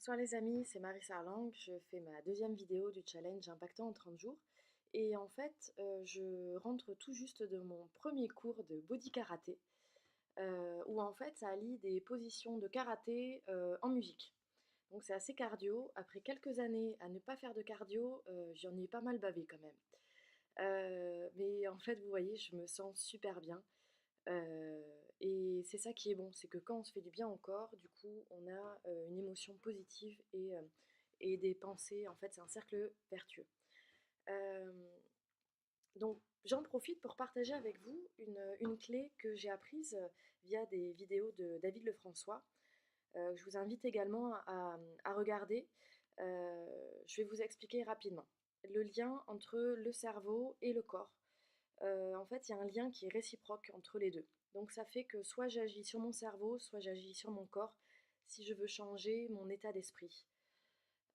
Bonsoir les amis, c'est Marie Sarlang. Je fais ma deuxième vidéo du challenge impactant en 30 jours. Et en fait, je rentre tout juste de mon premier cours de body karaté, où en fait ça allie des positions de karaté en musique. Donc c'est assez cardio. Après quelques années à ne pas faire de cardio, j'en ai pas mal bavé quand même. Mais en fait, vous voyez, je me sens super bien. Et c'est ça qui est bon, c'est que quand on se fait du bien au corps, du coup, on a une émotion positive et des pensées. En fait, c'est un cercle vertueux. Euh, donc, j'en profite pour partager avec vous une clé que j'ai apprise via des vidéos de David Lefrançois, que je vous invite également à regarder. Je vais vous expliquer rapidement le lien entre le cerveau et le corps. En fait, il y a un lien qui est réciproque entre les deux. Donc ça fait que soit j'agis sur mon cerveau, soit j'agis sur mon corps si je veux changer mon état d'esprit,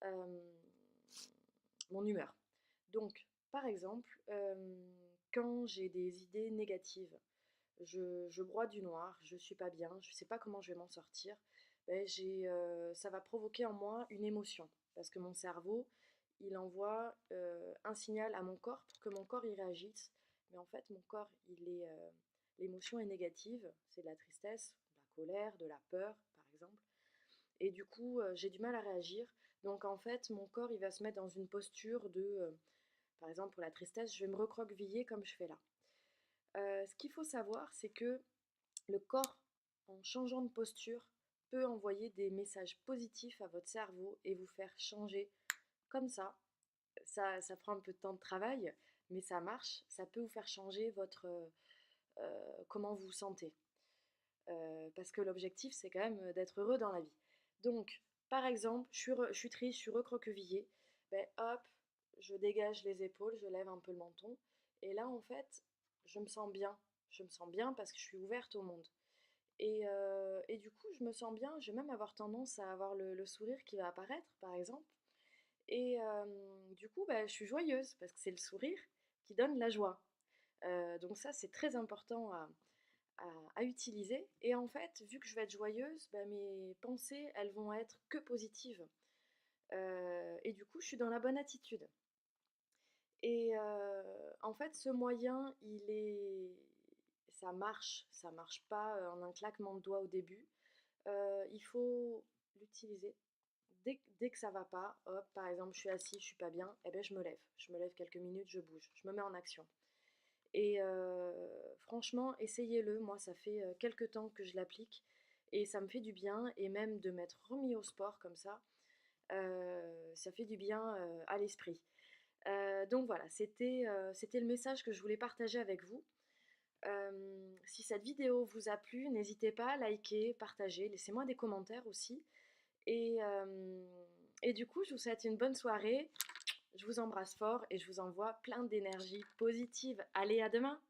euh, mon humeur. Donc, par exemple, quand j'ai des idées négatives, je broie du noir, je suis pas bien, je sais pas comment je vais m'en sortir, ben ça va provoquer en moi une émotion. Parce que mon cerveau, il envoie un signal à mon corps pour que mon corps y réagisse. Mais en fait, mon corps, l'émotion est négative, c'est de la tristesse, de la colère, de la peur, par exemple. Et du coup, j'ai du mal à réagir. Donc en fait, mon corps, il va se mettre dans une posture par exemple, pour la tristesse, je vais me recroqueviller comme je fais là. Ce qu'il faut savoir, c'est que le corps, en changeant de posture, peut envoyer des messages positifs à votre cerveau et vous faire changer comme ça. Ça prend un peu de temps de travail, mais ça marche. Ça peut vous faire changer comment vous vous sentez. Parce que l'objectif, c'est quand même d'être heureux dans la vie. Donc, par exemple, je suis triste, je suis recroquevillée. Ben hop, je dégage les épaules, je lève un peu le menton. Et là, en fait, je me sens bien. Je me sens bien parce que je suis ouverte au monde. Et du coup, je me sens bien. Je vais même avoir tendance à avoir le sourire qui va apparaître, par exemple. Du coup, bah, je suis joyeuse parce que c'est le sourire qui donne la joie. Donc ça, c'est très important à utiliser. Et en fait, vu que je vais être joyeuse, bah, mes pensées, elles vont être que positives. Et du coup, je suis dans la bonne attitude. En fait, ce moyen, ça marche pas en un claquement de doigts au début. Il faut l'utiliser. Dès que ça va pas, hop, par exemple, je suis assise, je suis pas bien, eh ben je me lève. Je me lève quelques minutes, je bouge, je me mets en action. Franchement, essayez-le. Moi, ça fait quelques temps que je l'applique et ça me fait du bien. Et même de m'être remis au sport comme ça fait du bien à l'esprit. Donc voilà, c'était le message que je voulais partager avec vous. Si cette vidéo vous a plu, n'hésitez pas à liker, partager, laissez-moi des commentaires aussi. Et, euh, et du coup, je vous souhaite une bonne soirée. Je vous embrasse fort et je vous envoie plein d'énergie positive. Allez, à demain!